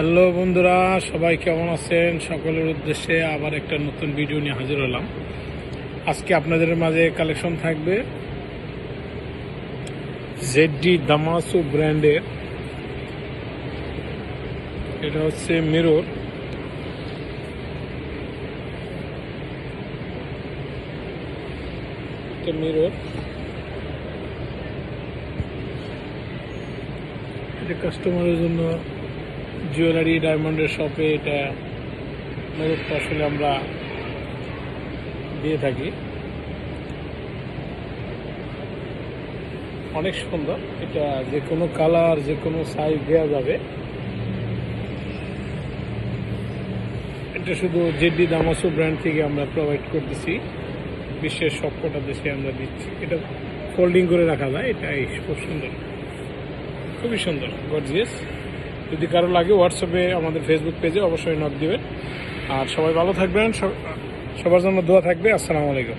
Hello বন্ধুরা, সবাই কেমন আছেন? সকলের উদ্দেশ্যে আবার একটা নতুন ভিডিও নিয়ে হাজির হলাম। আজকে আপনাদের মাঝে কালেকশন থাকবে জেডডি দামাসু ব্র্যান্ডের। এটা হচ্ছে মিরর। মিরর এটা কাস্টমারের জন্য জুয়েলারি ডায়মন্ডের শপে এটা মিররটা আসলে আমরা দিয়ে থাকি। অনেক সুন্দর, এটা যে কোনো কালার যে কোনো সাইজ দেওয়া যাবে। এটা শুধু জেডডি দামাসু ব্র্যান্ড থেকে আমরা প্রোভাইড করতেছি, বিশ্বের সবকটা দেশে আমরা দিচ্ছি। এটা ফোল্ডিং করে রাখা যায়, এটাই খুব সুন্দর, খুবই সুন্দর, গর্জিয়াস। যদি কারো লাগে হোয়াটসঅ্যাপে আমাদের ফেসবুক পেজে অবশ্যই নক দিবেন। আর সবাই ভালো থাকবেন, সবার জন্য দোয়া থাকবে। আসসালামু আলাইকুম।